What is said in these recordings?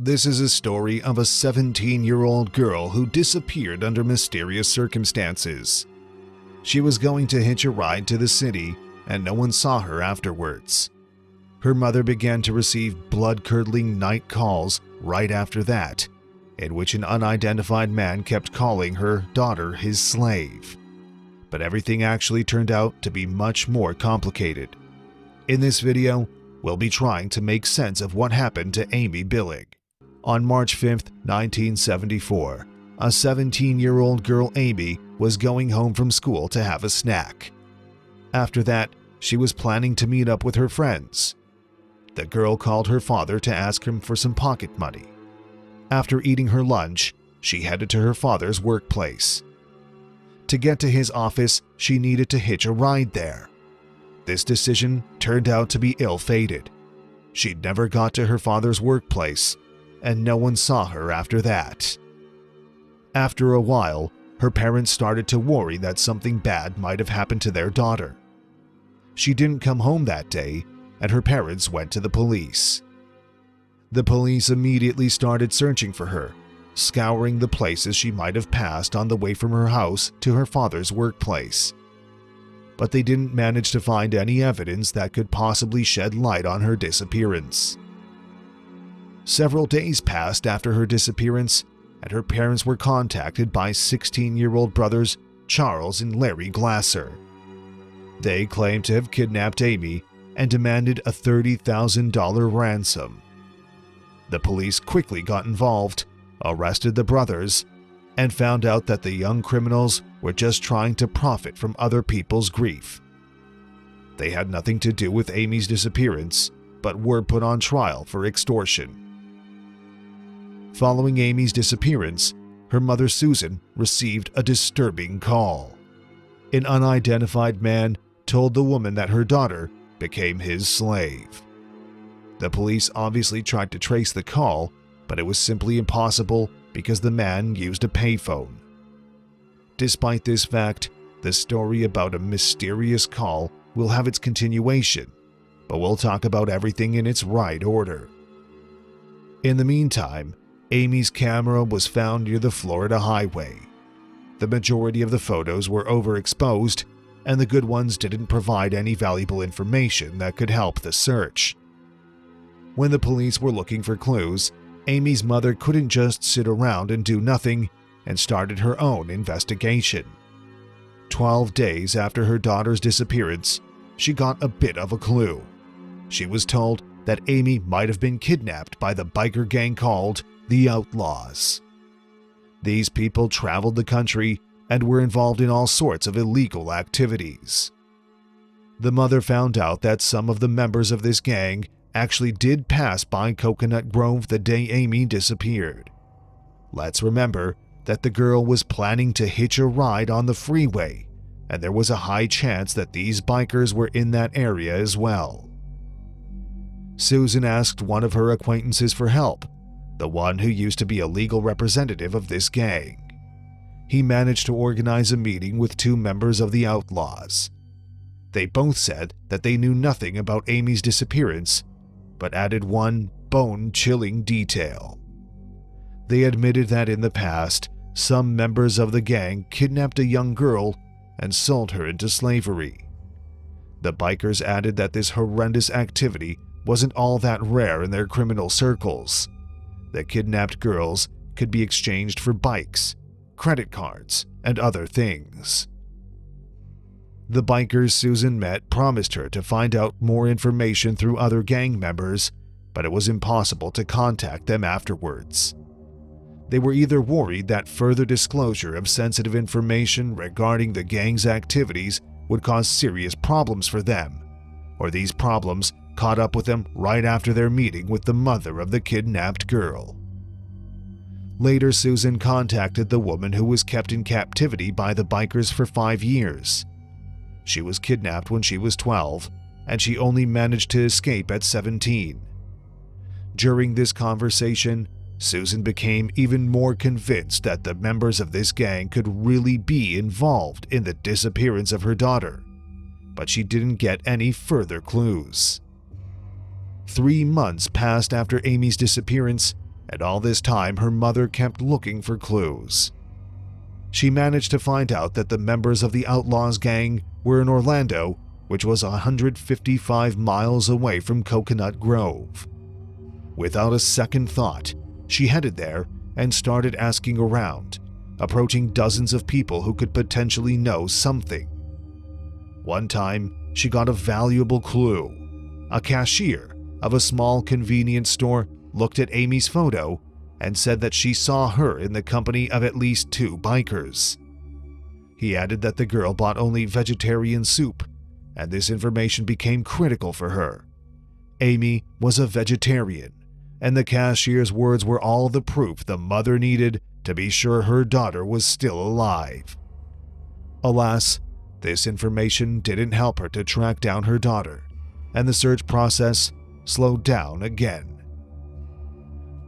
This is a story of a 17-year-old girl who disappeared under mysterious circumstances. She was going to hitch a ride to the city, and no one saw her afterwards. Her mother began to receive blood-curdling night calls right after that, in which an unidentified man kept calling her daughter his slave. But everything actually turned out to be much more complicated. In this video, we'll be trying to make sense of what happened to Amy Billig. On March 5, 1974, a 17-year-old girl, Amy, was going home from school to have a snack. After that, she was planning to meet up with her friends. The girl called her father to ask him for some pocket money. After eating her lunch, she headed to her father's workplace. To get to his office, she needed to hitch a ride there. This decision turned out to be ill-fated. She never got to her father's workplace, and no one saw her after that. After a while, her parents started to worry that something bad might have happened to their daughter. She didn't come home that day, and her parents went to the police. The police immediately started searching for her, scouring the places she might have passed on the way from her house to her father's workplace. But they didn't manage to find any evidence that could possibly shed light on her disappearance. Several days passed after her disappearance, and her parents were contacted by 16-year-old brothers Charles and Larry Glasser. They claimed to have kidnapped Amy and demanded a $30,000 ransom. The police quickly got involved, arrested the brothers, and found out that the young criminals were just trying to profit from other people's grief. They had nothing to do with Amy's disappearance, but were put on trial for extortion. Following Amy's disappearance, her mother Susan received a disturbing call. An unidentified man told the woman that her daughter became his slave. The police obviously tried to trace the call, but it was simply impossible because the man used a payphone. Despite this fact, the story about a mysterious call will have its continuation, but we'll talk about everything in its right order. In the meantime, Amy's camera was found near the Florida highway. The majority of the photos were overexposed, and the good ones didn't provide any valuable information that could help the search. When the police were looking for clues, Amy's mother couldn't just sit around and do nothing and started her own investigation. 12 days after her daughter's disappearance, she got a bit of a clue. She was told that Amy might have been kidnapped by the biker gang called the Outlaws. These people traveled the country and were involved in all sorts of illegal activities. The mother found out that some of the members of this gang actually did pass by Coconut Grove the day Amy disappeared. Let's remember that the girl was planning to hitch a ride on the freeway, and there was a high chance that these bikers were in that area as well. Susan asked one of her acquaintances for help, the one who used to be a legal representative of this gang. He managed to organize a meeting with two members of the Outlaws. They both said that they knew nothing about Amy's disappearance, but added one bone-chilling detail. They admitted that in the past, some members of the gang kidnapped a young girl and sold her into slavery. The bikers added that this horrendous activity wasn't all that rare in their criminal circles. The kidnapped girls could be exchanged for bikes, credit cards, and other things. The bikers Susan met promised her to find out more information through other gang members, but it was impossible to contact them afterwards. They were either worried that further disclosure of sensitive information regarding the gang's activities would cause serious problems for them, or these problems caught up with them right after their meeting with the mother of the kidnapped girl. Later, Susan contacted the woman who was kept in captivity by the bikers for 5 years. She was kidnapped when she was 12, and she only managed to escape at 17. During this conversation, Susan became even more convinced that the members of this gang could really be involved in the disappearance of her daughter, but she didn't get any further clues. 3 months passed after Amy's disappearance, and all this time her mother kept looking for clues. She managed to find out that the members of the Outlaws gang were in Orlando, which was 155 miles away from Coconut Grove. Without a second thought, she headed there and started asking around, approaching dozens of people who could potentially know something. One time, she got a valuable clue. A cashier of a small convenience store looked at Amy's photo and said that she saw her in the company of at least 2 bikers. He added that the girl bought only vegetarian soup, and this information became critical for her. Amy was a vegetarian, and the cashier's words were all the proof the mother needed to be sure her daughter was still alive. Alas, this information didn't help her to track down her daughter, and the search process slowed down again.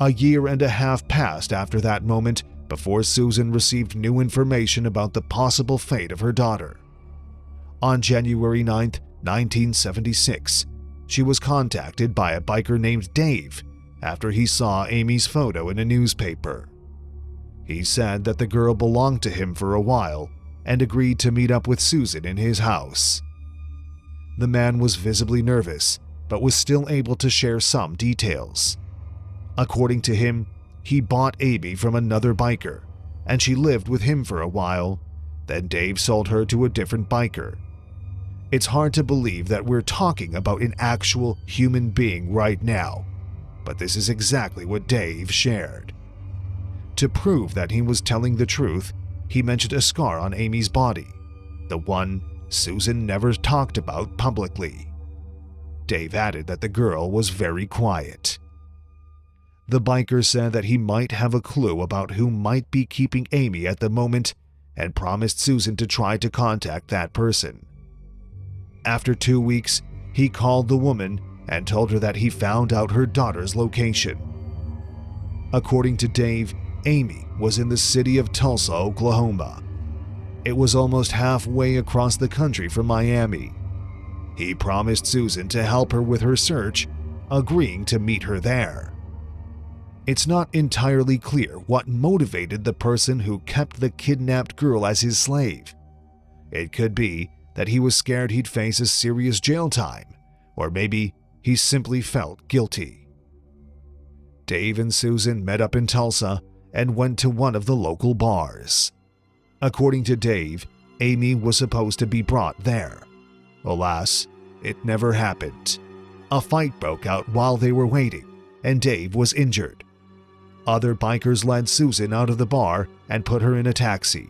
A year and a half passed after that moment before Susan received new information about the possible fate of her daughter. On January 9, 1976, she was contacted by a biker named Dave after he saw Amy's photo in a newspaper. He said that the girl belonged to him for a while and agreed to meet up with Susan in his house. The man was visibly nervous, but was still able to share some details. According to him, he bought Amy from another biker, and she lived with him for a while. Then Dave sold her to a different biker. It's hard to believe that we're talking about an actual human being right now, but this is exactly what Dave shared. To prove that he was telling the truth, he mentioned a scar on Amy's body, the one Susan never talked about publicly. Dave added that the girl was very quiet. The biker said that he might have a clue about who might be keeping Amy at the moment and promised Susan to try to contact that person. After 2 weeks, he called the woman and told her that he found out her daughter's location. According to Dave, Amy was in the city of Tulsa, Oklahoma. It was almost halfway across the country from Miami. He promised Susan to help her with her search, agreeing to meet her there. It's not entirely clear what motivated the person who kept the kidnapped girl as his slave. It could be that he was scared he'd face a serious jail time, or maybe he simply felt guilty. Dave and Susan met up in Tulsa and went to one of the local bars. According to Dave, Amy was supposed to be brought there. Alas, it never happened. A fight broke out while they were waiting, and Dave was injured. Other bikers led Susan out of the bar and put her in a taxi.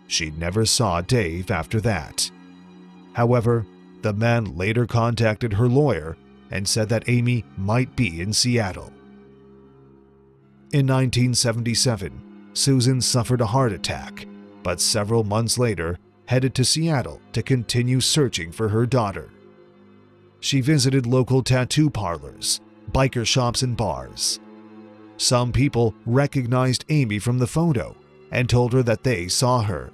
She never saw Dave after that. However, the man later contacted her lawyer and said that Amy might be in Seattle. In 1977, Susan suffered a heart attack, but several months later headed to Seattle to continue searching for her daughter. She visited local tattoo parlors, biker shops, and bars. Some people recognized Amy from the photo and told her that they saw her.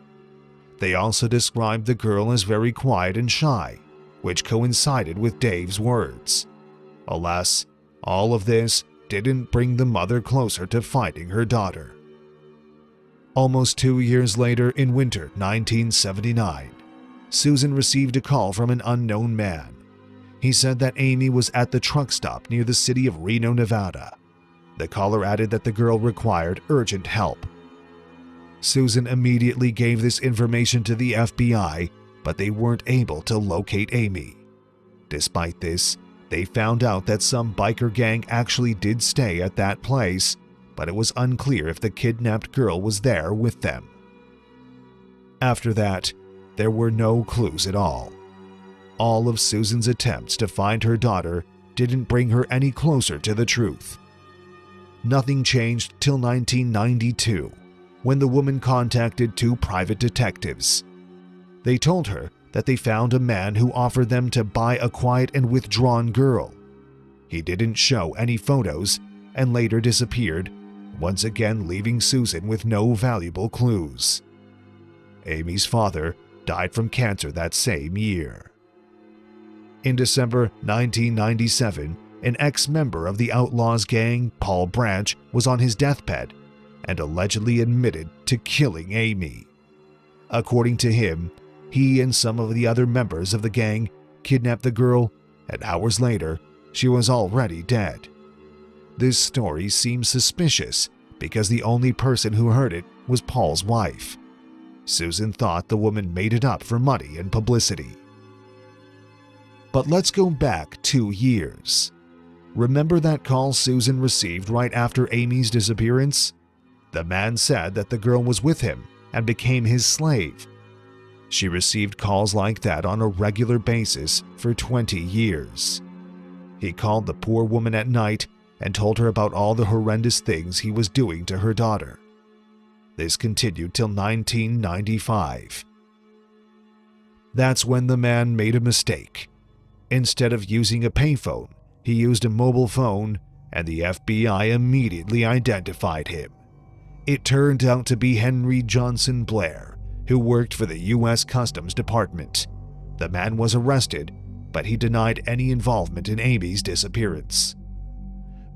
They also described the girl as very quiet and shy, which coincided with Dave's words. Alas, all of this didn't bring the mother closer to finding her daughter. Almost 2 years later, in winter 1979, Susan received a call from an unknown man. He said that Amy was at the truck stop near the city of Reno, Nevada. The caller added that the girl required urgent help. Susan immediately gave this information to the FBI, but they weren't able to locate Amy. Despite this, they found out that some biker gang actually did stay at that place, but it was unclear if the kidnapped girl was there with them. After that, there were no clues at all. All of Susan's attempts to find her daughter didn't bring her any closer to the truth. Nothing changed till 1992, when the woman contacted 2 private detectives. They told her that they found a man who offered them to buy a quiet and withdrawn girl. He didn't show any photos and later disappeared, once again leaving Susan with no valuable clues. Amy's father died from cancer that same year. In December 1997, an ex-member of the Outlaws gang, Paul Branch, was on his deathbed and allegedly admitted to killing Amy. According to him, he and some of the other members of the gang kidnapped the girl, and hours later, she was already dead. This story seems suspicious because the only person who heard it was Paul's wife. Susan thought the woman made it up for money and publicity. But let's go back 2 years. Remember that call Susan received right after Amy's disappearance? The man said that the girl was with him and became his slave. She received calls like that on a regular basis for 20 years. He called the poor woman at night and told her about all the horrendous things he was doing to her daughter. This continued till 1995. That's when the man made a mistake. Instead of using a payphone, he used a mobile phone, and the FBI immediately identified him. It turned out to be Henry Johnson Blair, who worked for the U.S. Customs Department. The man was arrested, but he denied any involvement in Amy's disappearance.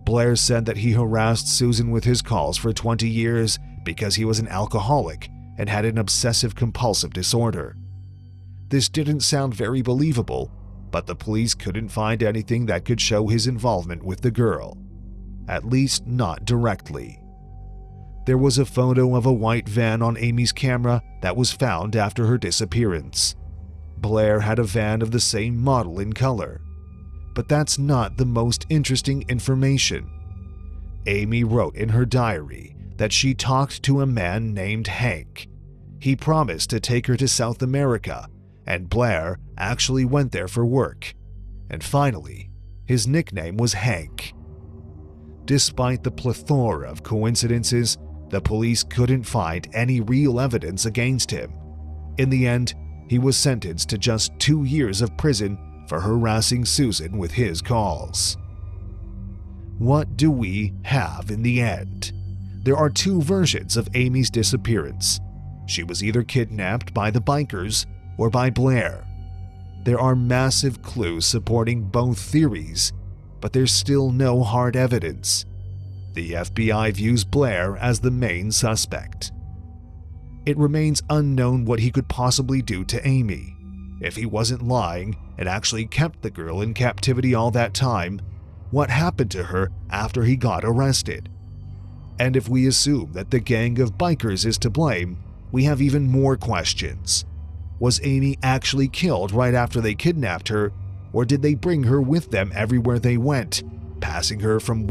Blair said that he harassed Susan with his calls for 20 years because he was an alcoholic and had an obsessive-compulsive disorder. This didn't sound very believable, but the police couldn't find anything that could show his involvement with the girl. At least not directly. There was a photo of a white van on Amy's camera that was found after her disappearance. Blair had a van of the same model in color. But that's not the most interesting information. Amy wrote in her diary that she talked to a man named Hank. He promised to take her to South America, and Blair actually went there for work. And finally, his nickname was Hank. Despite the plethora of coincidences, the police couldn't find any real evidence against him. In the end, he was sentenced to just 2 years of prison for harassing Susan with his calls. What do we have in the end? There are 2 versions of Amy's disappearance. She was either kidnapped by the bikers or by Blair. There are massive clues supporting both theories, but there's still no hard evidence. The FBI views Blair as the main suspect. It remains unknown what he could possibly do to Amy. If he wasn't lying and actually kept the girl in captivity all that time, what happened to her after he got arrested? And if we assume that the gang of bikers is to blame, we have even more questions. Was Amy actually killed right after they kidnapped her, or did they bring her with them everywhere they went, passing her from